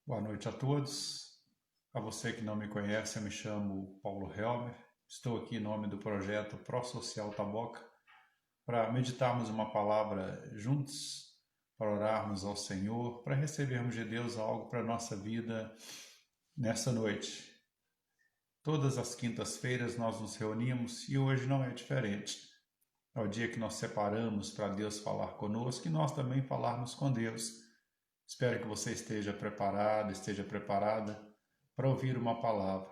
Boa noite a todos. A você que não me conhece, eu me chamo Paulo Helmer. Estou aqui em nome do projeto ProSocial Taboca para meditarmos uma palavra juntos, para orarmos ao Senhor, para recebermos de Deus algo para a nossa vida nessa noite. Todas as quintas-feiras nós nos reunimos e hoje não é diferente. É o dia que nós separamos para Deus falar conosco e nós também falarmos com Deus. Espero que você esteja preparado, esteja preparada para ouvir uma palavra.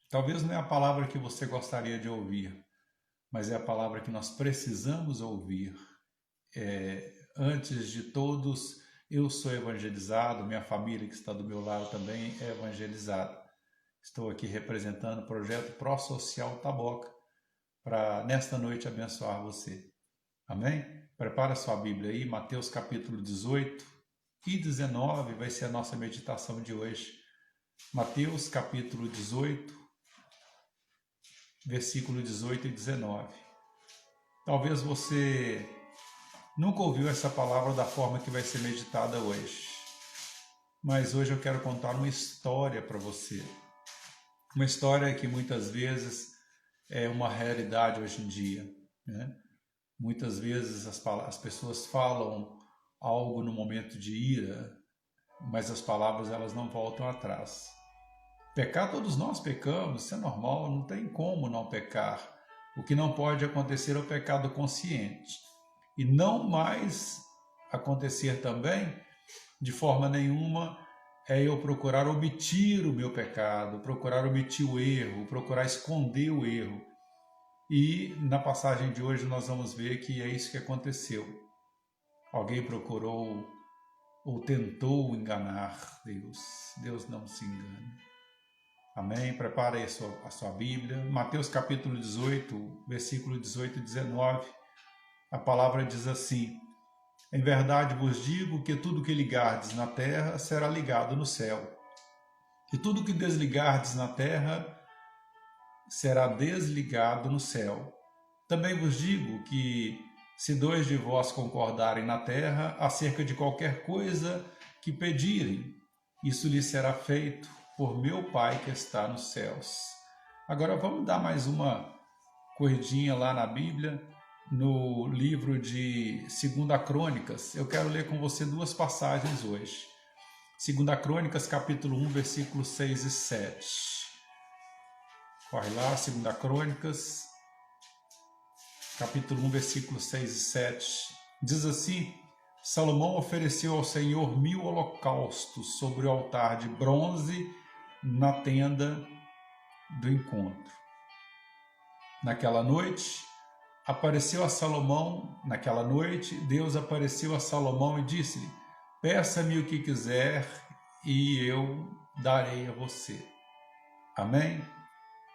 Talvez não é a palavra que você gostaria de ouvir, mas é a palavra que nós precisamos ouvir. Antes de todos, eu sou evangelizado, minha família que está do meu lado também é evangelizada. Estou aqui representando o projeto ProSocial Taboca para nesta noite abençoar você. Amém? Prepara sua Bíblia aí, Mateus capítulo 18 e 19 vai ser a nossa meditação de hoje. Mateus capítulo 18, versículo 18 e 19. Talvez você nunca ouviu essa palavra da forma que vai ser meditada hoje, mas hoje eu quero contar uma história para você. Uma história que muitas vezes é uma realidade hoje em dia, né? Muitas vezes as pessoas falam algo no momento de ira, mas as palavras elas não voltam atrás. Pecar, todos nós pecamos, isso é normal, não tem como não pecar. O que não pode acontecer é o pecado consciente. E não mais acontecer também, de forma nenhuma, é eu procurar omitir o meu pecado, procurar omitir o erro, procurar esconder o erro. E na passagem de hoje nós vamos ver que é isso que aconteceu. Alguém procurou ou tentou enganar Deus. Deus não se engana. Amém? Prepare aí a sua Bíblia. Mateus capítulo 18, versículo 18 e 19. A palavra diz assim: Em verdade vos digo que tudo que ligardes na terra será ligado no céu, e tudo que desligardes na terra será desligado no céu. Também vos digo que se dois de vós concordarem na terra acerca de qualquer coisa que pedirem, isso lhes será feito por meu Pai que está nos céus. Agora vamos dar mais uma corridinha lá na Bíblia, no livro de 2 Crônicas. Eu quero ler com você duas passagens hoje. 2 Crônicas, capítulo 1, versículos 6 e 7. Corre lá, 2 Crônicas, capítulo 1, versículos 6 e 7. Diz assim: Salomão ofereceu ao Senhor 1000 holocaustos sobre o altar de bronze na tenda do encontro. Naquela noite, Deus apareceu a Salomão e disse-lhe: Peça-me o que quiser e eu darei a você. Amém?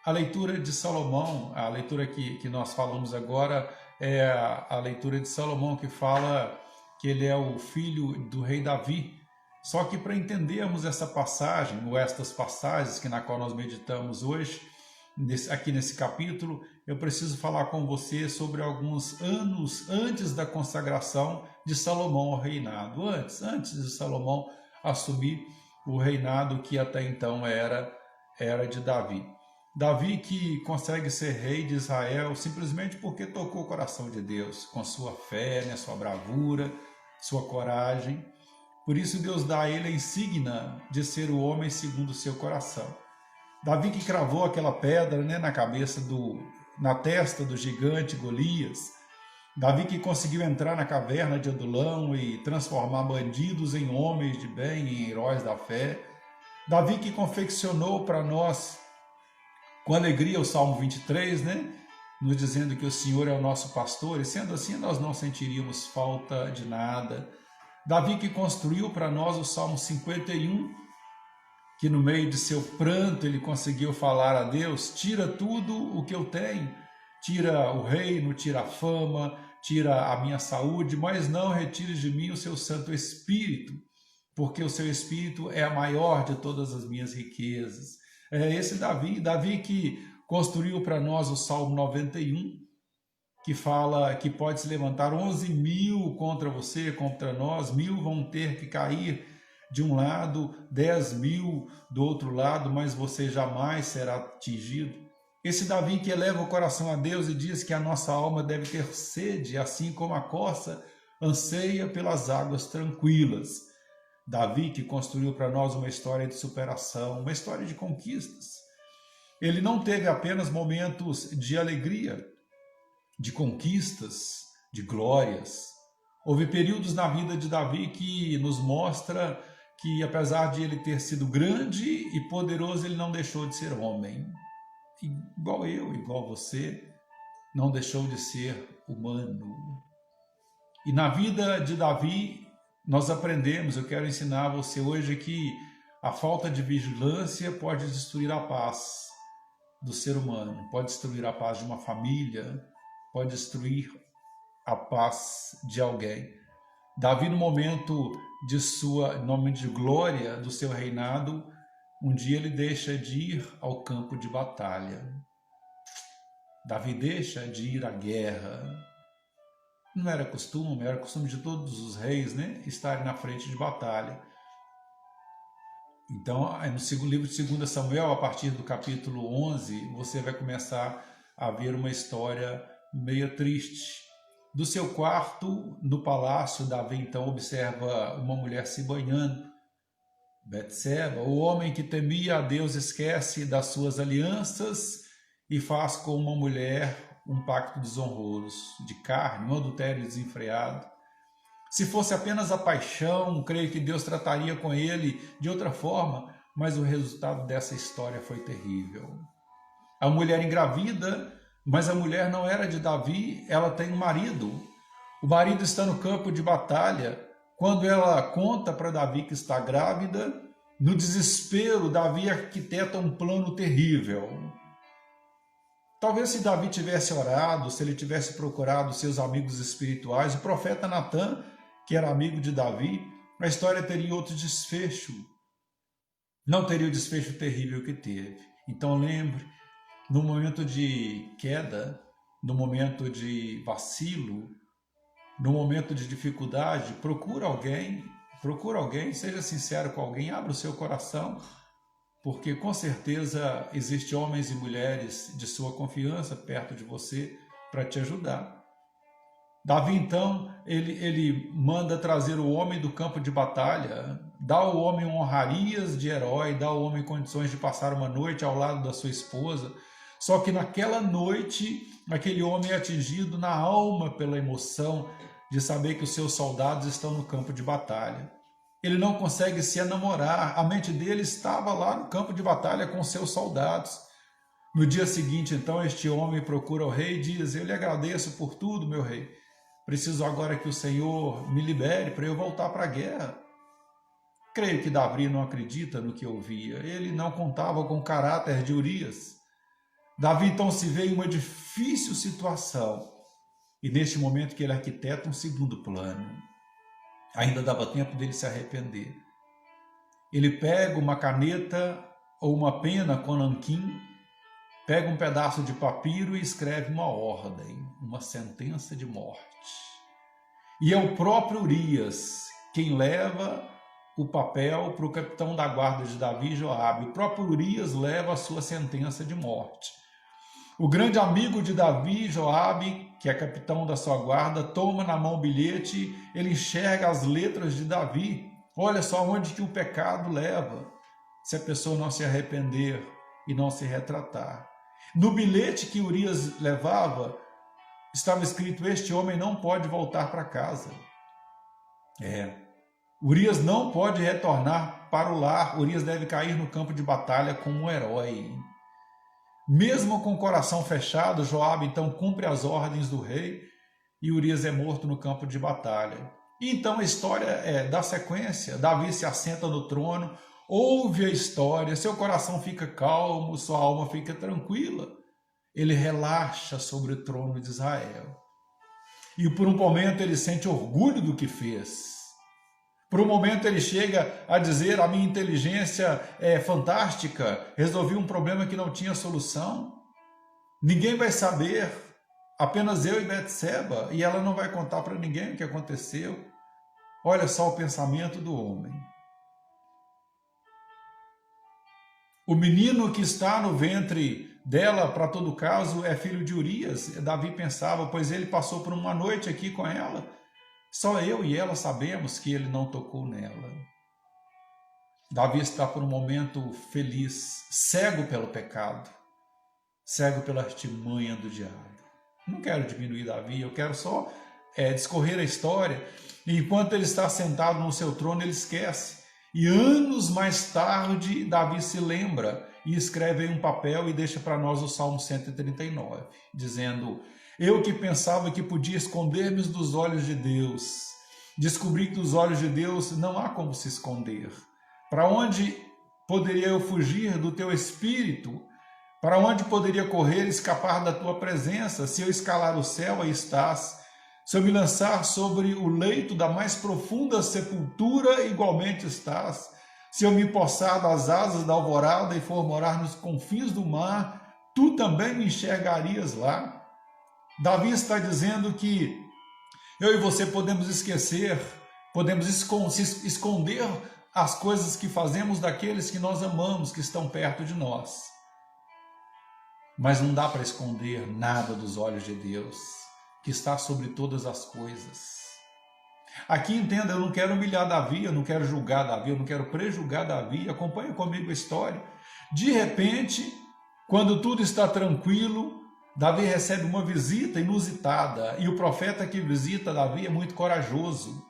A leitura de Salomão, a leitura que nós falamos agora, é a leitura de Salomão, que fala que ele é o filho do rei Davi. Só que para entendermos essa passagem, ou estas passagens na qual nós meditamos hoje, aqui nesse capítulo, eu preciso falar com você sobre alguns anos antes da consagração de Salomão ao reinado, antes de Salomão assumir o reinado que até então era de Davi. Davi que consegue ser rei de Israel simplesmente porque tocou o coração de Deus, com sua fé, né, sua bravura, sua coragem. Por isso Deus dá a ele a insígnia de ser o homem segundo o seu coração. Davi que cravou aquela pedra, né, na testa do gigante Golias. Davi que conseguiu entrar na caverna de Adulão e transformar bandidos em homens de bem, em heróis da fé. Davi que confeccionou para nós com alegria o Salmo 23, né? Nos dizendo que o Senhor é o nosso pastor, e sendo assim nós não sentiríamos falta de nada. Davi que construiu para nós o Salmo 51, que no meio de seu pranto ele conseguiu falar a Deus: tira tudo o que eu tenho, tira o reino, tira a fama, tira a minha saúde, mas não retire de mim o seu Santo Espírito, porque o seu Espírito é a maior de todas as minhas riquezas. É esse Davi que construiu para nós o Salmo 91, que fala que pode se levantar 11.000 contra você, contra nós, 1.000 vão ter que cair de um lado, 10.000 do outro lado, mas você jamais será atingido. Esse Davi que eleva o coração a Deus e diz que a nossa alma deve ter sede, assim como a corça anseia pelas águas tranquilas. Davi que construiu para nós uma história de superação, uma história de conquistas. Ele não teve apenas momentos de alegria, de conquistas, de glórias. Houve períodos na vida de Davi que nos mostra que, apesar de ele ter sido grande e poderoso, ele não deixou de ser homem. Igual eu, igual você, não deixou de ser humano. E na vida de Davi, nós aprendemos, eu quero ensinar você hoje que a falta de vigilância pode destruir a paz do ser humano, pode destruir a paz de uma família, pode destruir a paz de alguém. Davi, no momento de glória do seu reinado, um dia ele deixa de ir ao campo de batalha. Davi deixa de ir à guerra. Não era costume de todos os reis, né, estarem na frente de batalha. Então, no livro de 2 Samuel, a partir do capítulo 11, você vai começar a ver uma história meio triste. Do seu quarto, no palácio, Davi então observa uma mulher se banhando. Betseba, o homem que temia a Deus, esquece das suas alianças e faz com uma mulher um pacto desonroso, de carne, um adultério desenfreado. Se fosse apenas a paixão, creio que Deus trataria com ele de outra forma, mas o resultado dessa história foi terrível. A mulher engravida, mas a mulher não era de Davi, ela tem um marido. O marido está no campo de batalha. Quando ela conta para Davi que está grávida, no desespero, Davi arquiteta um plano terrível. Talvez se Davi tivesse orado, se ele tivesse procurado seus amigos espirituais, o profeta Natã, que era amigo de Davi, a história teria outro desfecho. Não teria o desfecho terrível que teve. Então lembre, no momento de queda, no momento de vacilo, no momento de dificuldade, procura alguém, seja sincero com alguém, abra o seu coração, porque com certeza existem homens e mulheres de sua confiança perto de você para te ajudar. Davi então, ele manda trazer o homem do campo de batalha, dá ao homem honrarias de herói, dá ao homem condições de passar uma noite ao lado da sua esposa. Só que naquela noite, aquele homem é atingido na alma pela emoção de saber que os seus soldados estão no campo de batalha. Ele não consegue se enamorar, a mente dele estava lá no campo de batalha com seus soldados. No dia seguinte, então, este homem procura o rei e diz: eu lhe agradeço por tudo, meu rei. Preciso agora que o Senhor me libere para eu voltar para a guerra. Creio que Davi não acredita no que ouvia. Ele não contava com o caráter de Urias. Davi então se vê em uma difícil situação. E neste momento que ele arquiteta um segundo plano. Ainda dava tempo dele se arrepender. Ele pega uma caneta ou uma pena com nanquim, pega um pedaço de papiro e escreve uma ordem, uma sentença de morte. E é o próprio Urias quem leva o papel para o capitão da guarda de Davi, Joabe. O próprio Urias leva a sua sentença de morte. O grande amigo de Davi, Joabe, que é capitão da sua guarda, toma na mão o bilhete, ele enxerga as letras de Davi. Olha só onde que o pecado leva, se a pessoa não se arrepender e não se retratar. No bilhete que Urias levava, estava escrito: este homem não pode voltar para casa. Urias não pode retornar para o lar. Urias deve cair no campo de batalha como um herói. Mesmo com o coração fechado, Joabe então cumpre as ordens do rei e Urias é morto no campo de batalha. E então a história dá sequência. Davi se assenta no trono, ouve a história, seu coração fica calmo, sua alma fica tranquila. Ele relaxa sobre o trono de Israel. E por um momento ele sente orgulho do que fez. Por um momento ele chega a dizer: a minha inteligência é fantástica, resolvi um problema que não tinha solução. Ninguém vai saber, apenas eu e Betseba, e ela não vai contar para ninguém o que aconteceu. Olha só o pensamento do homem. O menino que está no ventre dela, para todo caso, é filho de Urias. Davi pensava, pois ele passou por uma noite aqui com ela. Só eu e ela sabemos que ele não tocou nela. Davi está por um momento feliz, cego pelo pecado, cego pela artimanha do diabo. Não quero diminuir Davi, eu quero só discorrer a história. E enquanto ele está sentado no seu trono, ele esquece. E anos mais tarde, Davi se lembra e escreve em um papel e deixa para nós o Salmo 139, dizendo: eu que pensava que podia esconder-me dos olhos de Deus, descobri que dos olhos de Deus não há como se esconder. Para onde poderia eu fugir do teu espírito? Para onde poderia correr e escapar da tua presença? Se eu escalar o céu, aí estás. Se eu me lançar sobre o leito da mais profunda sepultura, igualmente estás. Se eu me possar das asas da alvorada e for morar nos confins do mar, tu também me enxergarias lá. Davi está dizendo que eu e você podemos esquecer, podemos esconder as coisas que fazemos daqueles que nós amamos, que estão perto de nós. Mas não dá para esconder nada dos olhos de Deus, que está sobre todas as coisas. Aqui entenda, eu não quero humilhar Davi, eu não quero julgar Davi, eu não quero prejulgar Davi, acompanha comigo a história. De repente, quando tudo está tranquilo, Davi recebe uma visita inusitada, e o profeta que visita Davi é muito corajoso,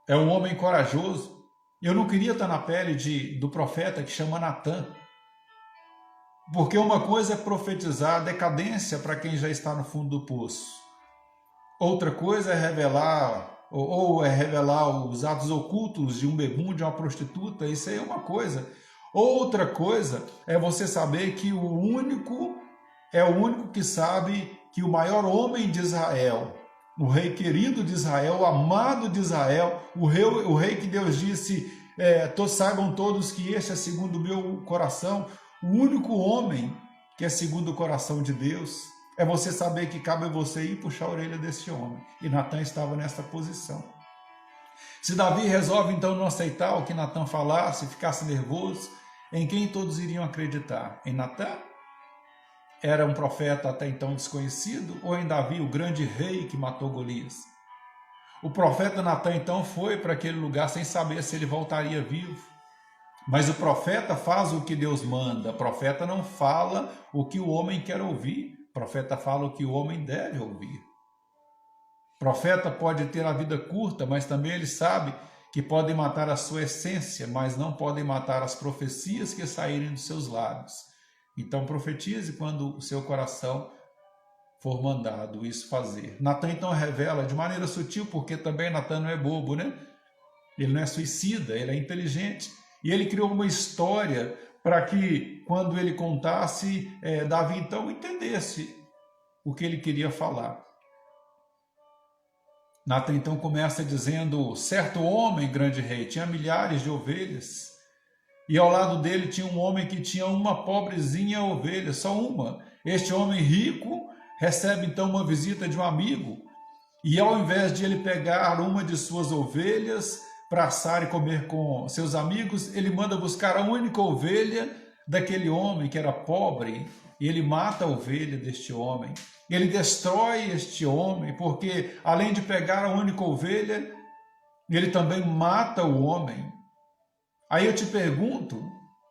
é um homem corajoso. Eu não queria estar na pele do profeta que chama Natã, porque uma coisa é profetizar decadência para quem já está no fundo do poço. Outra coisa é revelar, ou é revelar os atos ocultos de um bebum, de uma prostituta, isso aí é uma coisa. Outra coisa é você saber que o único que sabe que o maior homem de Israel, o rei querido de Israel, o amado de Israel, o rei que Deus disse, saibam todos que este é segundo o meu coração, o único homem que é segundo o coração de Deus, é você saber que cabe a você ir puxar a orelha desse homem. E Natã estava nessa posição. Se Davi resolve então não aceitar o que Natã falasse, ficasse nervoso, em quem todos iriam acreditar? Em Natã? Era um profeta até então desconhecido? Ou em Davi, o grande rei que matou Golias? O profeta Natã então foi para aquele lugar sem saber se ele voltaria vivo. Mas o profeta faz o que Deus manda. O profeta não fala o que o homem quer ouvir. O profeta fala o que o homem deve ouvir. O profeta pode ter a vida curta, mas também ele sabe que podem matar a sua essência, mas não podem matar as profecias que saírem dos seus lábios. Então profetize quando o seu coração for mandado isso fazer. Natã então revela de maneira sutil, porque também Natã não é bobo, né? Ele não é suicida, ele é inteligente. E ele criou uma história para que, quando ele contasse, Davi então entendesse o que ele queria falar. Natã então começa dizendo: certo homem, grande rei, tinha milhares de ovelhas, e ao lado dele tinha um homem que tinha uma pobrezinha ovelha, só uma. Este homem rico recebe então uma visita de um amigo, e ao invés de ele pegar uma de suas ovelhas para assar e comer com seus amigos, ele manda buscar a única ovelha daquele homem que era pobre, e ele mata a ovelha deste homem. Ele destrói este homem, porque além de pegar a única ovelha, ele também mata o homem. Aí eu te pergunto,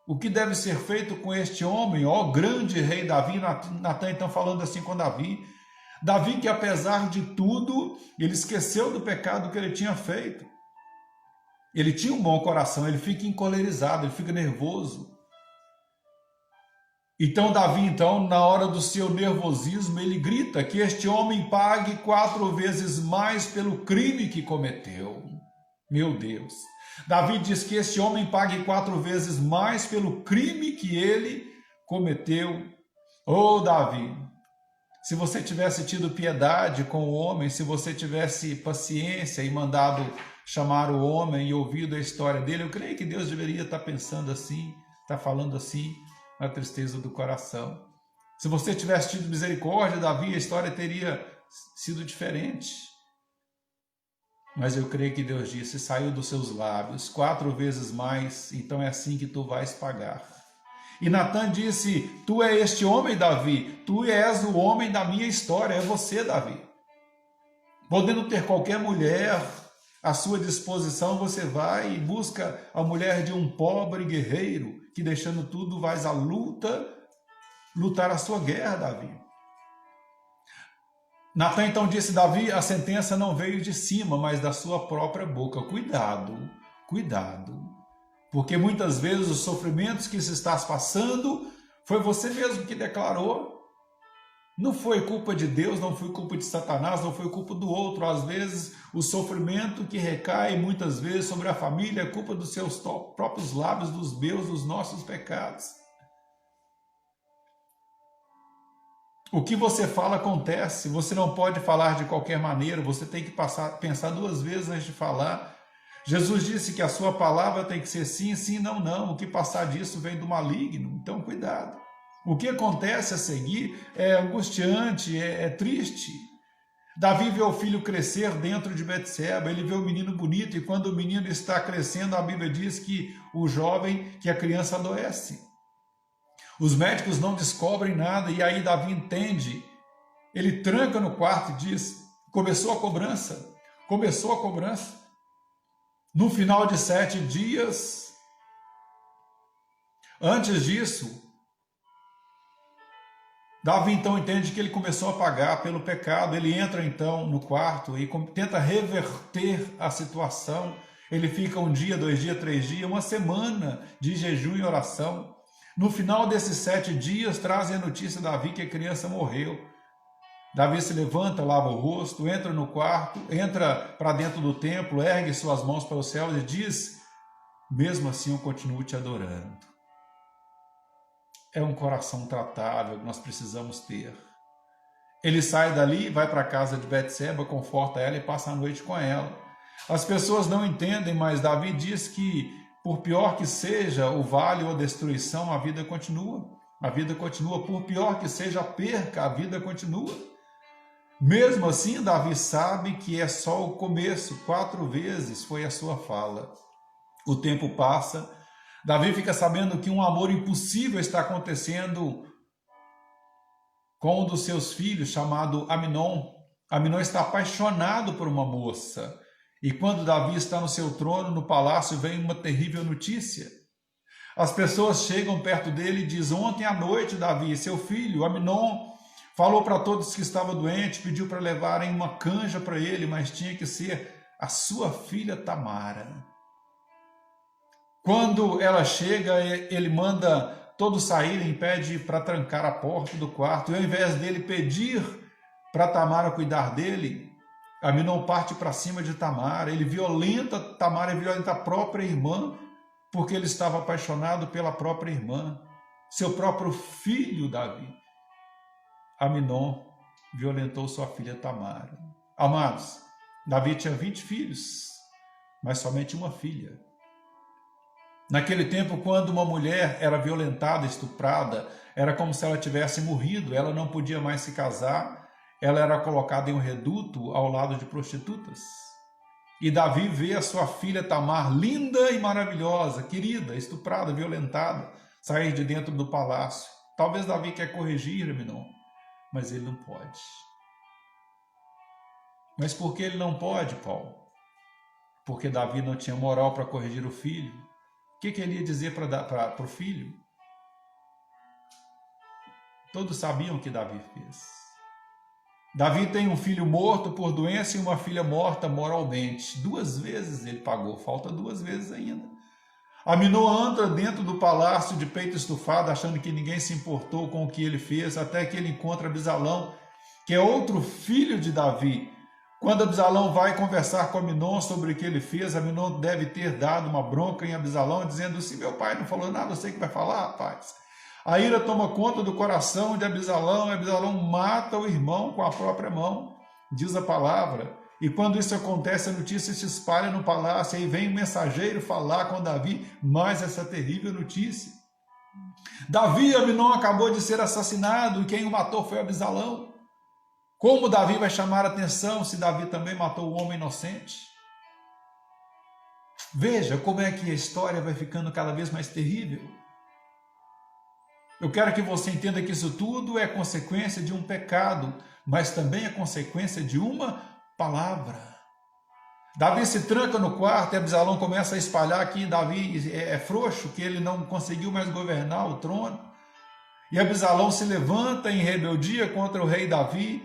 o que deve ser feito com este homem, ó grande rei Davi? Natã então falando assim com Davi. Davi que apesar de tudo, ele esqueceu do pecado que ele tinha feito. Ele tinha um bom coração, ele fica encolerizado, ele fica nervoso. Então Davi, então, na hora do seu nervosismo, ele grita que este homem pague 4 vezes mais pelo crime que cometeu. Meu Deus! Davi diz que este homem pague 4 vezes mais pelo crime que ele cometeu. Oh, Davi! Se você tivesse tido piedade com o homem, se você tivesse paciência e mandado chamar o homem e ouvido a história dele, eu creio que Deus deveria estar pensando assim, estar falando assim, na tristeza do coração. Se você tivesse tido misericórdia, Davi, a história teria sido diferente. Mas eu creio que Deus disse, saiu dos seus lábios 4 vezes mais, então é assim que tu vais pagar. E Natã disse: tu és este homem, Davi, tu és o homem da minha história, é você, Davi. Podendo ter qualquer mulher à sua disposição, você vai e busca a mulher de um pobre guerreiro, que deixando tudo vais à lutar a sua guerra, Davi. Natã então disse: Davi, a sentença não veio de cima, mas da sua própria boca. Cuidado, cuidado, porque muitas vezes os sofrimentos que se estás passando foi você mesmo que declarou. Não foi culpa de Deus, não foi culpa de Satanás, não foi culpa do outro. Às vezes, o sofrimento que recai muitas vezes sobre a família é culpa dos seus próprios lábios, dos meus, dos nossos pecados. O que você fala acontece, você não pode falar de qualquer maneira, você tem que pensar duas vezes antes de falar. Jesus disse que a sua palavra tem que ser sim, sim, não, não. O que passar disso vem do maligno, então cuidado. O que acontece a seguir é angustiante, é triste. Davi vê o filho crescer dentro de Betseba, ele vê o menino bonito, e quando o menino está crescendo, a Bíblia diz que a criança adoece. Os médicos não descobrem nada, e aí Davi entende. Ele tranca no quarto e diz: começou a cobrança. No final de 7 dias, antes disso, Davi então entende que ele começou a pagar pelo pecado. Ele entra então no quarto e tenta reverter a situação. Ele fica 1 dia, 2 dias, 3 dias, uma semana de jejum e oração. No final desses 7 dias, trazem a notícia a Davi que a criança morreu. Davi se levanta, lava o rosto, entra no quarto, entra para dentro do templo, ergue suas mãos para o céu e diz: mesmo assim eu continuo te adorando. É um coração tratável que nós precisamos ter. Ele sai dali, vai para a casa de Betseba, conforta ela e passa a noite com ela. As pessoas não entendem, mas Davi diz que, por pior que seja o vale ou a destruição, a vida continua. A vida continua. Por pior que seja a perca, a vida continua. Mesmo assim, Davi sabe que é só o começo. 4 vezes foi a sua fala. O tempo passa. Davi fica sabendo que um amor impossível está acontecendo com um dos seus filhos, chamado Aminon. Aminon está apaixonado por uma moça. E quando Davi está no seu trono, no palácio, vem uma terrível notícia. As pessoas chegam perto dele e dizem: ontem à noite, Davi, seu filho, Aminon, falou para todos que estava doente, pediu para levarem uma canja para ele, mas tinha que ser a sua filha Tamara. Quando ela chega, ele manda todos saírem, pede para trancar a porta do quarto. E ao invés dele pedir para Tamara cuidar dele, Aminon parte para cima de Tamara. Ele violenta Tamara e violenta a própria irmã, porque ele estava apaixonado pela própria irmã, seu próprio filho Davi. Aminon violentou sua filha Tamara. Amados, Davi tinha 20 filhos, mas somente uma filha. Naquele tempo, quando uma mulher era violentada, estuprada, era como se ela tivesse morrido, ela não podia mais se casar, ela era colocada em um reduto ao lado de prostitutas. E Davi vê a sua filha Tamar, linda e maravilhosa, querida, estuprada, violentada, sair de dentro do palácio. Talvez Davi quer corrigir Aminon, mas ele não pode. Mas por que ele não pode, Paulo? Porque Davi não tinha moral para corrigir o filho. O que ele ia dizer para o filho? Todos sabiam o que Davi fez. Davi tem um filho morto por doença e uma filha morta moralmente. 2 vezes ele pagou, falta 2 vezes ainda. Aminon entra dentro do palácio de peito estufado, achando que ninguém se importou com o que ele fez, até que ele encontra Absalão, que é outro filho de Davi. Quando Absalão vai conversar com Aminon sobre o que ele fez, Aminon deve ter dado uma bronca em Absalão, dizendo: se meu pai não falou nada, eu sei que vai falar, rapaz. A ira toma conta do coração de Absalão, e Absalão mata o irmão com a própria mão, diz a palavra. E quando isso acontece, a notícia se espalha no palácio, e aí vem o mensageiro falar com Davi mais essa terrível notícia. Davi, Aminon acabou de ser assassinado, e quem o matou foi Absalão. Como Davi vai chamar a atenção se Davi também matou o homem inocente? Veja como é que a história vai ficando cada vez mais terrível. Eu quero que você entenda que isso tudo é consequência de um pecado, mas também é consequência de uma palavra. Davi se tranca no quarto e Absalão começa a espalhar que Davi é frouxo, que ele não conseguiu mais governar o trono. E Absalão se levanta em rebeldia contra o rei Davi.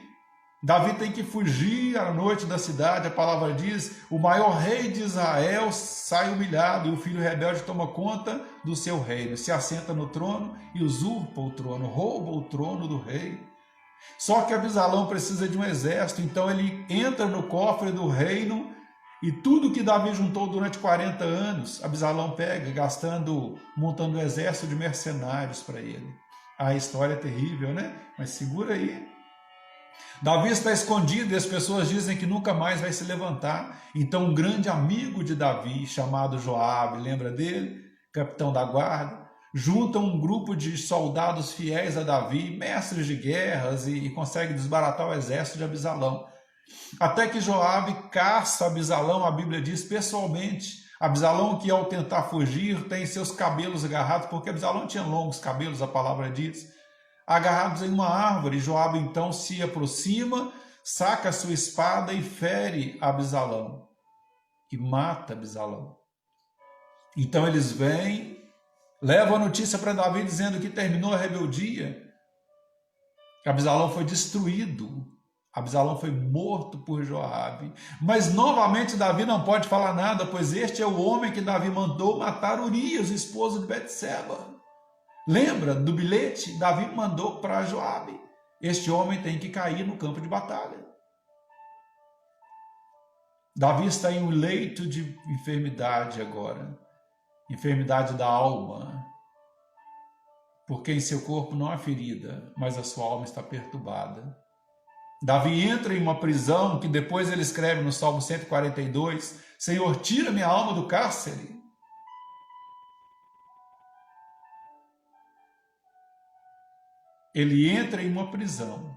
Davi tem que fugir à noite da cidade. A palavra diz: o maior rei de Israel sai humilhado e o filho rebelde toma conta do seu reino, se assenta no trono e usurpa o trono, rouba o trono do rei. Só que Absalão precisa de um exército, então ele entra no cofre do reino e tudo que Davi juntou durante 40 anos, Absalão pega, montando um exército de mercenários para ele. A história é terrível, né? Mas segura aí. Davi está escondido e as pessoas dizem que nunca mais vai se levantar. Então um grande amigo de Davi, chamado Joabe, lembra dele? Capitão da guarda, junta um grupo de soldados fiéis a Davi, mestres de guerras, e consegue desbaratar o exército de Absalão. Até que Joabe caça Absalão, a Bíblia diz, pessoalmente. Absalão, que ao tentar fugir tem seus cabelos agarrados, porque Absalão tinha longos cabelos, a palavra diz, agarrados em uma árvore. Joabe então se aproxima, saca a sua espada e fere Absalão e mata Absalão. Então eles vêm, levam a notícia para Davi dizendo que terminou a rebeldia, que Absalão foi destruído, Absalão foi morto por Joabe. Mas novamente Davi não pode falar nada, pois este é o homem que Davi mandou matar Urias, esposo de Betseba. Lembra do bilhete? Davi mandou para Joabe: este homem tem que cair no campo de batalha. Davi está em um leito de enfermidade agora, enfermidade da alma, porque em seu corpo não há ferida, mas a sua alma está perturbada. Davi entra em uma prisão que depois ele escreve no Salmo 142, Senhor, tira minha alma do cárcere. Ele entra em uma prisão,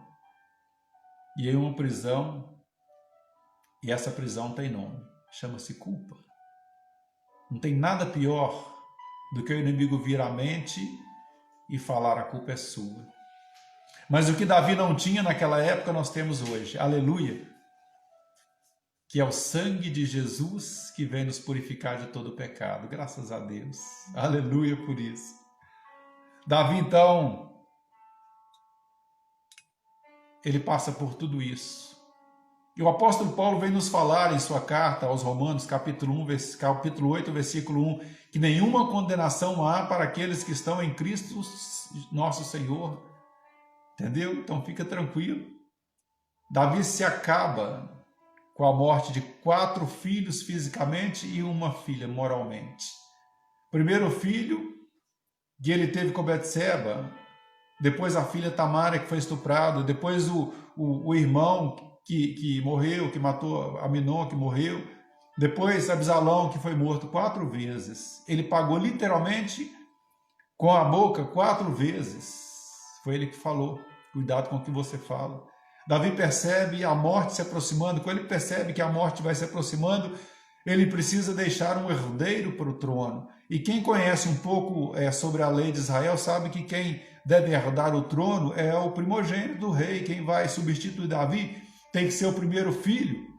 e essa prisão tem nome, chama-se culpa. Não tem nada pior do que o inimigo vir à mente e falar: a culpa é sua. Mas o que Davi não tinha naquela época, nós temos hoje, aleluia, que é o sangue de Jesus que vem nos purificar de todo o pecado, graças a Deus, aleluia por isso. Davi então, ele passa por tudo isso. E o apóstolo Paulo vem nos falar em sua carta aos Romanos, capítulo 8, versículo 1, que nenhuma condenação há para aqueles que estão em Cristo nosso Senhor. Entendeu? Então fica tranquilo. Davi se acaba com a morte de 4 filhos fisicamente e uma filha moralmente. Primeiro filho que ele teve com Betseba, depois a filha Tamara, que foi estuprada, depois o irmão que morreu, que matou Aminon, que morreu, depois Absalão, que foi morto 4 vezes. Ele pagou literalmente com a boca 4 vezes. Foi ele que falou: cuidado com o que você fala. Davi percebe a morte se aproximando. Quando ele percebe que a morte vai se aproximando, ele precisa deixar um herdeiro para o trono. E quem conhece um pouco sobre a lei de Israel sabe que quem deve herdar o trono é o primogênito do rei. Quem vai substituir Davi tem que ser o primeiro filho.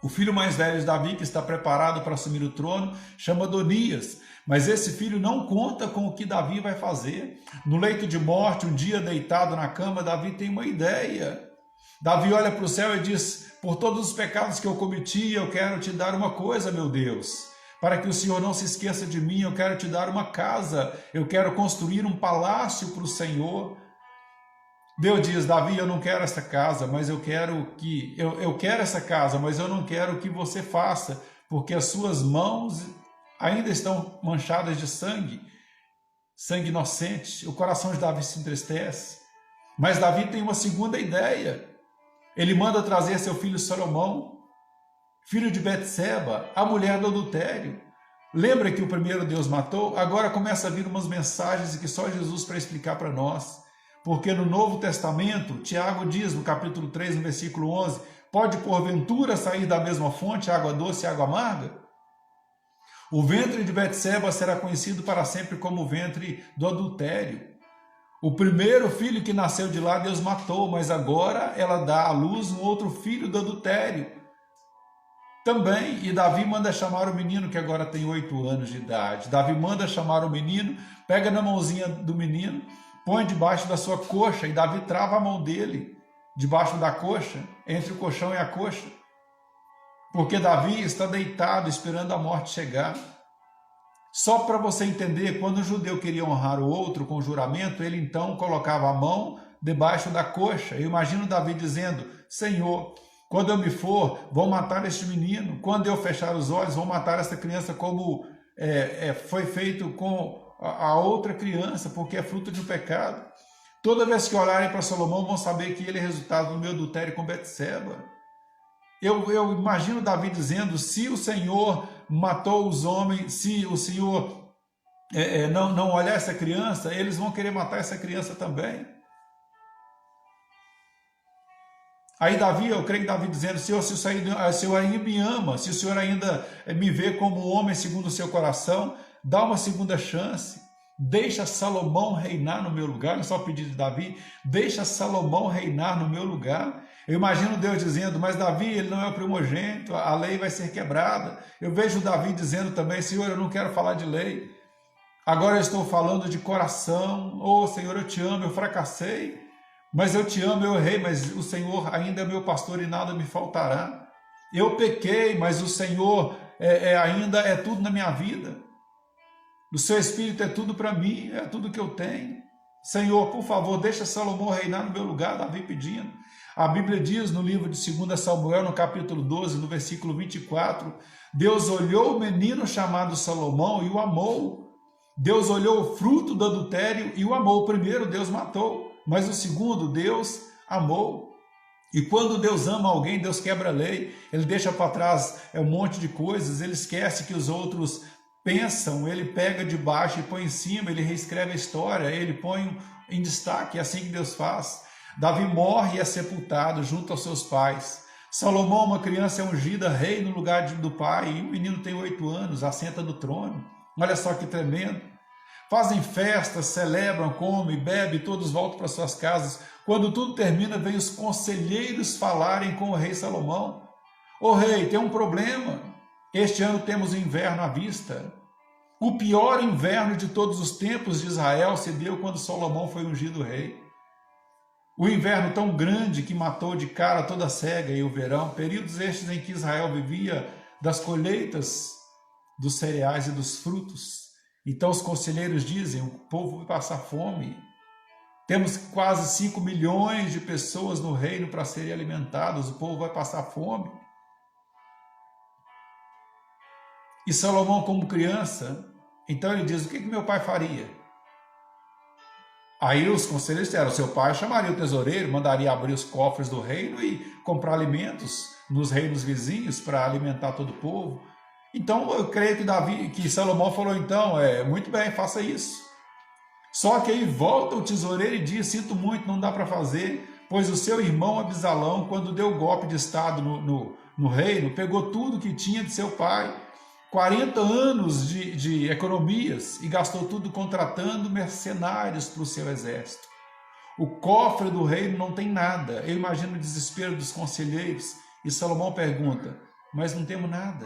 O filho mais velho de Davi, que está preparado para assumir o trono, chama Adonias. Mas esse filho não conta com o que Davi vai fazer. No leito de morte, um dia deitado na cama, Davi tem uma ideia. Davi olha para o céu e diz: por todos os pecados que eu cometi, eu quero te dar uma coisa, meu Deus. Para que o Senhor não se esqueça de mim, eu quero te dar uma casa. Eu quero construir um palácio para o Senhor. Deus diz: Davi, eu não quero essa casa, mas eu quero essa casa, mas eu não quero que você faça, porque as suas mãos ainda estão manchadas de sangue inocente. O coração de Davi se entristece. Mas Davi tem uma segunda ideia. Ele manda trazer seu filho Salomão, filho de Betseba, a mulher do adultério. Lembra que o primeiro Deus matou? Agora começa a vir umas mensagens que só Jesus para explicar para nós. Porque no Novo Testamento, Tiago diz no capítulo 3, no versículo 11, pode porventura sair da mesma fonte água doce e água amarga? O ventre de Betseba será conhecido para sempre como o ventre do adultério. O primeiro filho que nasceu de lá, Deus matou, mas agora ela dá à luz um outro filho do adultério também. E Davi manda chamar o menino, que agora tem 8 anos de idade. Davi manda chamar o menino, pega na mãozinha do menino, põe debaixo da sua coxa, e Davi trava a mão dele debaixo da coxa, entre o colchão e a coxa, porque Davi está deitado esperando a morte chegar. Só para você entender, quando o judeu queria honrar o outro com juramento, ele então colocava a mão debaixo da coxa. Eu imagino Davi dizendo: Senhor, quando eu me for, vão matar este menino. Quando eu fechar os olhos, vão matar esta criança, como foi feito com a outra criança, porque é fruto de um pecado. Toda vez que olharem para Salomão, vão saber que ele é resultado do meu adultério com Betseba. Eu imagino Davi dizendo: se o Senhor matou os homens, se o Senhor não olhar essa criança, eles vão querer matar essa criança também. Aí Davi, eu creio que Davi dizendo: Senhor, se o Senhor ainda me ama, se o Senhor ainda me vê como um homem segundo o seu coração, dá uma segunda chance. Deixa Salomão reinar no meu lugar. Não é só o pedido de Davi: deixa Salomão reinar no meu lugar. Eu imagino Deus dizendo: mas Davi, ele não é o primogênito, a lei vai ser quebrada. Eu vejo Davi dizendo também: Senhor, eu não quero falar de lei, agora eu estou falando de coração. Oh Senhor, eu te amo, eu fracassei, mas eu te amo, eu errei, mas o Senhor ainda é meu pastor e nada me faltará. Eu pequei, mas o Senhor ainda é tudo na minha vida. O seu Espírito é tudo para mim, é tudo que eu tenho. Senhor, por favor, deixa Salomão reinar no meu lugar. Davi pedindo. A Bíblia diz no livro de 2 Samuel, no capítulo 12, no versículo 24, Deus olhou o menino chamado Salomão e o amou. Deus olhou o fruto do adultério e o amou. O primeiro Deus matou, mas o segundo Deus amou. E quando Deus ama alguém, Deus quebra a lei, ele deixa para trás um monte de coisas, ele esquece que os outros pensam, ele pega de baixo e põe em cima, ele reescreve a história, ele põe em destaque. É assim que Deus faz. Davi morre e é sepultado junto aos seus pais. Salomão, uma criança, é ungida rei no lugar do pai, e o menino tem 8 anos, assenta no trono. Olha só que tremendo. Fazem festas, celebram, comem, bebem, todos voltam para suas casas. Quando tudo termina, vem os conselheiros falarem com o rei Salomão: ô rei, tem um problema. Este ano temos o inverno à vista. O pior inverno de todos os tempos de Israel se deu quando Salomão foi ungido rei. O inverno tão grande que matou de cara toda a cega, e o verão, períodos estes em que Israel vivia das colheitas dos cereais e dos frutos. Então os conselheiros dizem: o povo vai passar fome. Temos quase 5 milhões de pessoas no reino para serem alimentadas, o povo vai passar fome. E Salomão, como criança, então ele diz: o que meu pai faria? Aí os conselheiros disseram: seu pai chamaria o tesoureiro, mandaria abrir os cofres do reino e comprar alimentos nos reinos vizinhos para alimentar todo o povo. Então eu creio que Salomão falou: então, muito bem, faça isso. Só que aí volta o tesoureiro e diz: sinto muito, não dá para fazer, pois o seu irmão Abisalão, quando deu o golpe de estado no reino, pegou tudo que tinha de seu pai, 40 anos de economias, e gastou tudo contratando mercenários para o seu exército. O cofre do reino não tem nada. Eu imagino o desespero dos conselheiros, e Salomão pergunta: mas não temos nada.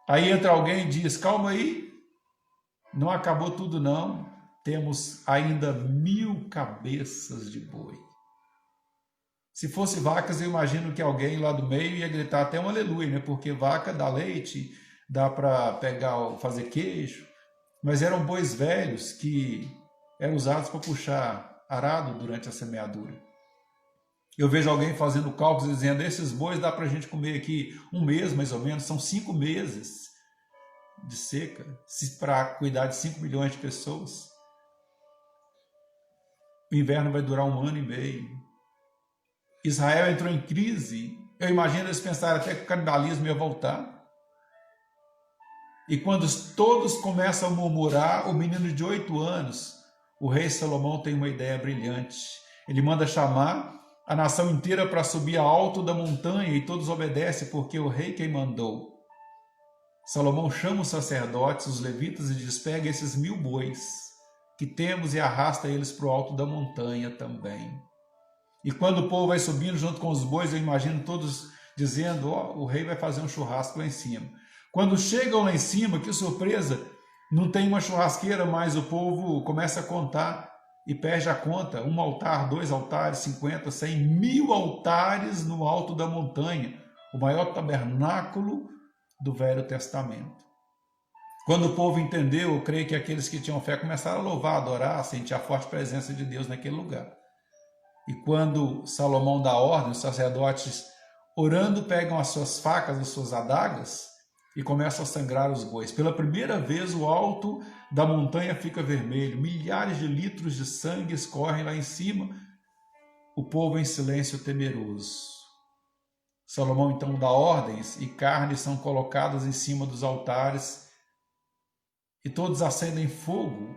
Aí entra alguém e diz: calma aí, não acabou tudo não, temos ainda 1000 cabeças de boi. Se fosse vacas, eu imagino que alguém lá do meio ia gritar até um aleluia, né? Porque vaca dá leite, dá para fazer queijo, mas eram bois velhos que eram usados para puxar arado durante a semeadura. Eu vejo alguém fazendo cálculos dizendo: esses bois dá para a gente comer aqui um mês mais ou menos, são 5 meses de seca, para cuidar de 5 milhões de pessoas. O inverno vai durar 1 ano e meio. Israel entrou em crise. Eu imagino eles pensarem até que o canibalismo ia voltar. E quando todos começam a murmurar, o menino de 8 anos, o rei Salomão, tem uma ideia brilhante. Ele manda chamar a nação inteira para subir ao alto da montanha, e todos obedecem, porque o rei quem mandou. Salomão chama os sacerdotes, os levitas, e diz: pega esses 1000 bois, que temos e arrasta eles para o alto da montanha também. E quando o povo vai subindo junto com os bois, eu imagino todos dizendo, o rei vai fazer um churrasco lá em cima. Quando chegam lá em cima, que surpresa, não tem uma churrasqueira, mas o povo começa a contar e perde a conta. 1 altar, 2 altares, 50, 100, 1000 altares no alto da montanha. O maior tabernáculo do Velho Testamento. Quando o povo entendeu, eu creio que aqueles que tinham fé começaram a louvar, a adorar, a sentir a forte presença de Deus naquele lugar. E quando Salomão dá ordem, os sacerdotes orando pegam as suas facas, as suas adagas e começam a sangrar os bois. Pela primeira vez o alto da montanha fica vermelho, milhares de litros de sangue escorrem lá em cima, o povo em silêncio temeroso. Salomão então dá ordens e carnes são colocadas em cima dos altares e todos acendem fogo,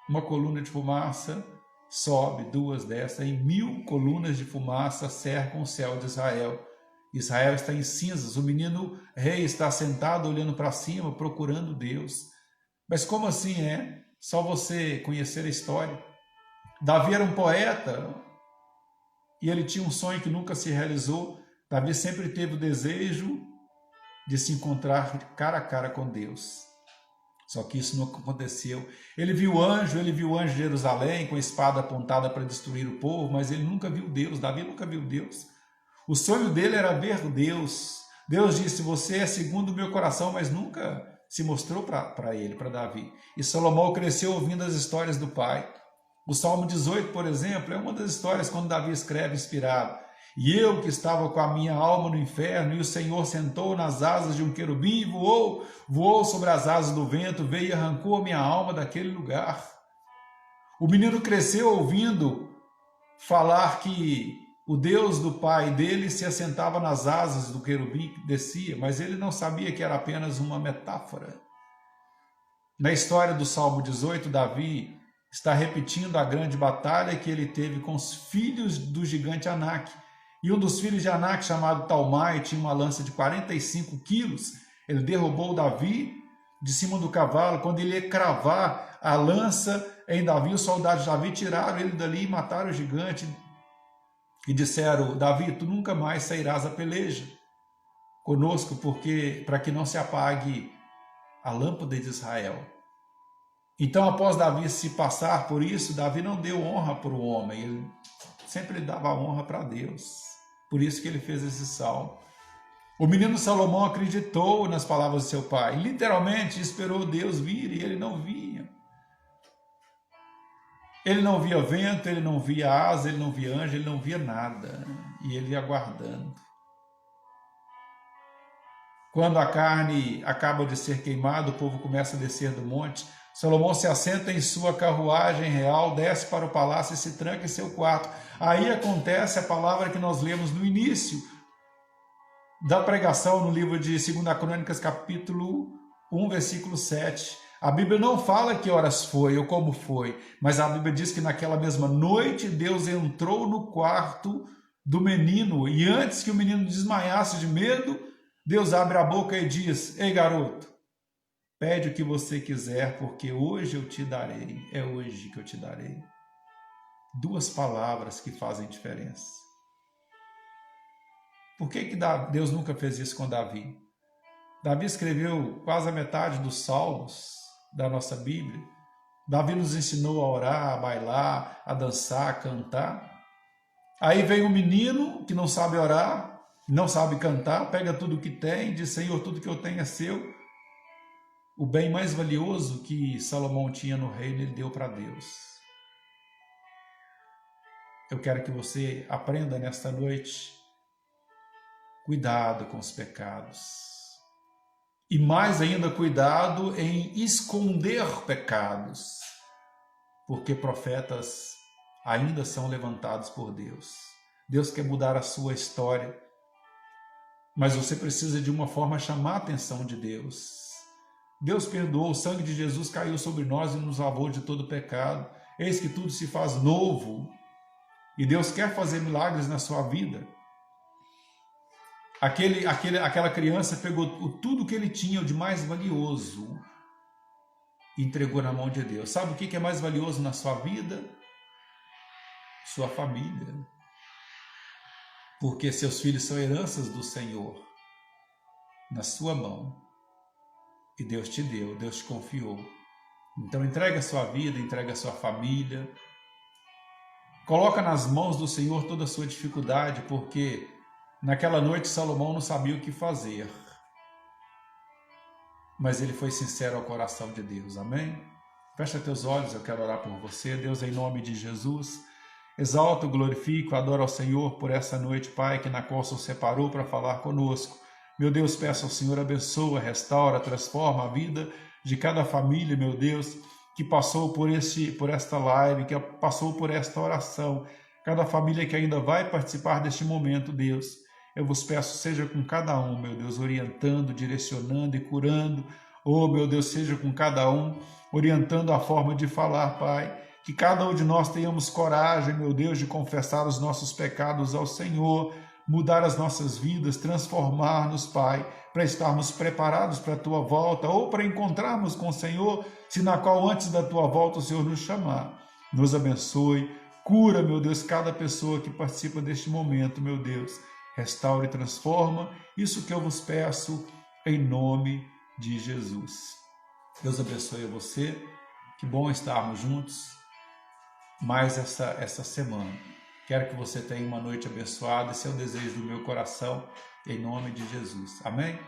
uma coluna de fumaça sobe, 2 desce, em 1000 colunas de fumaça cercam o céu de Israel. Israel está em cinzas, o menino rei está sentado olhando para cima, procurando Deus. Mas como assim é? Só você conhecer a história. Davi era um poeta e ele tinha um sonho que nunca se realizou. Davi sempre teve o desejo de se encontrar cara a cara com Deus. Só que isso não aconteceu. Ele viu o anjo de Jerusalém com a espada apontada para destruir o povo, mas ele nunca viu Deus. Davi nunca viu Deus. O sonho dele era ver Deus. Deus disse, você é segundo o meu coração, mas nunca se mostrou para ele, para Davi. E Salomão cresceu ouvindo as histórias do pai. O Salmo 18, por exemplo, é uma das histórias quando Davi escreve inspirado. E eu que estava com a minha alma no inferno, e o Senhor sentou nas asas de um querubim e voou sobre as asas do vento, veio e arrancou a minha alma daquele lugar. O menino cresceu ouvindo falar que o Deus do pai dele se assentava nas asas do querubim que descia, mas ele não sabia que era apenas uma metáfora. Na história do Salmo 18, Davi está repetindo a grande batalha que ele teve com os filhos do gigante Anak. E um dos filhos de Anak, chamado Talmai, tinha uma lança de 45 quilos. Ele derrubou Davi de cima do cavalo. Quando ele ia cravar a lança em Davi, os soldados de Davi tiraram ele dali e mataram o gigante. E disseram, Davi, tu nunca mais sairás a peleja conosco, porque para que não se apague a lâmpada de Israel. Então, após Davi se passar por isso, Davi não deu honra para o homem, ele sempre dava honra para Deus. Por isso que ele fez esse salmo. O menino Salomão acreditou nas palavras de seu pai, literalmente esperou Deus vir e ele não vinha. Ele não via vento, ele não via asa, ele não via anjo, ele não via nada. E ele ia aguardando. Quando a carne acaba de ser queimada, o povo começa a descer do monte. Salomão se assenta em sua carruagem real, desce para o palácio e se tranca em seu quarto. Aí acontece a palavra que nós lemos no início da pregação no livro de 2 Crônicas, capítulo 1, versículo 7. A Bíblia não fala que horas foi ou como foi, mas a Bíblia diz que naquela mesma noite Deus entrou no quarto do menino e antes que o menino desmaiasse de medo, Deus abre a boca e diz, ei garoto, pede o que você quiser, porque hoje eu te darei, é hoje que eu te darei. 2 palavras que fazem diferença. Por que Deus nunca fez isso com Davi? Davi escreveu quase a metade dos salmos da nossa Bíblia. Davi nos ensinou a orar, a bailar, a dançar, a cantar. Aí vem um menino que não sabe orar, não sabe cantar, pega tudo que tem, diz, Senhor, tudo que eu tenho é seu. O bem mais valioso que Salomão tinha no reino, ele deu para Deus. Eu quero que você aprenda nesta noite, cuidado com os pecados. E mais ainda, cuidado em esconder pecados, porque profetas ainda são levantados por Deus. Deus quer mudar a sua história, mas você precisa de uma forma chamar a atenção de Deus. Deus perdoou, o sangue de Jesus caiu sobre nós e nos lavou de todo pecado. Eis que tudo se faz novo e Deus quer fazer milagres na sua vida. Aquela criança pegou tudo que ele tinha de mais valioso e entregou na mão de Deus. Sabe o que é mais valioso na sua vida? Sua família. Porque seus filhos são heranças do Senhor na sua mão. E Deus te deu, Deus te confiou. Então entrega a sua vida, entrega a sua família. Coloca nas mãos do Senhor toda a sua dificuldade, porque naquela noite Salomão não sabia o que fazer. Mas ele foi sincero ao coração de Deus, amém? Fecha teus olhos, eu quero orar por você. Deus, em nome de Jesus, exalto, glorifico, adoro ao Senhor por essa noite, Pai, que na qual o Senhor separou para falar conosco. Meu Deus, peço ao Senhor, abençoa, restaura, transforma a vida de cada família, meu Deus, que passou por esta live, que passou por esta oração, cada família que ainda vai participar deste momento, Deus. Eu vos peço, seja com cada um, meu Deus, orientando, direcionando e curando. Oh, meu Deus, seja com cada um, orientando a forma de falar, Pai. Que cada um de nós tenhamos coragem, meu Deus, de confessar os nossos pecados ao Senhor, mudar as nossas vidas, transformar-nos, Pai, para estarmos preparados para a Tua volta ou para encontrarmos com o Senhor, se na qual antes da Tua volta o Senhor nos chamar. Nos abençoe, cura, meu Deus, cada pessoa que participa deste momento, meu Deus. Restaura e transforma, isso que eu vos peço, em nome de Jesus. Deus abençoe a você, que bom estarmos juntos mais essa semana. Quero que você tenha uma noite abençoada, esse é o desejo do meu coração, em nome de Jesus. Amém?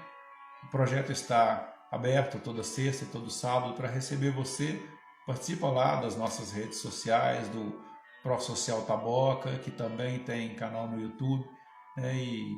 O projeto está aberto toda sexta e todo sábado para receber você. Participa lá das nossas redes sociais, do Pro Social Taboca, que também tem canal no YouTube, né? E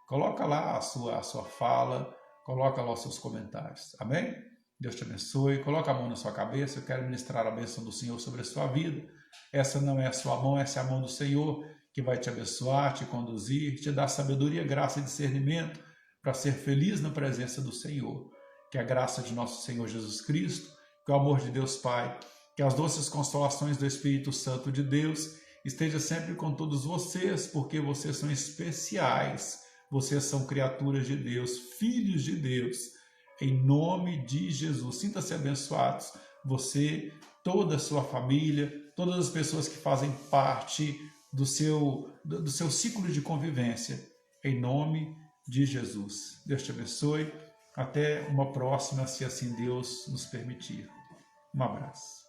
coloca lá a sua fala, coloca lá os seus comentários. Amém? Deus te abençoe. Coloca a mão na sua cabeça. Eu quero ministrar a bênção do Senhor sobre a sua vida. Essa não é a sua mão, essa é a mão do Senhor que vai te abençoar, te conduzir, te dar sabedoria, graça e discernimento para ser feliz na presença do Senhor. Que a graça de nosso Senhor Jesus Cristo, que o amor de Deus Pai, que as doces consolações do Espírito Santo de Deus esteja sempre com todos vocês, porque vocês são especiais, vocês são criaturas de Deus, filhos de Deus, em nome de Jesus. Sinta-se abençoados, você, toda a sua família, todas as pessoas que fazem parte do seu ciclo de convivência, em nome de Jesus. Deus te abençoe. Até uma próxima, se assim Deus nos permitir. Um abraço.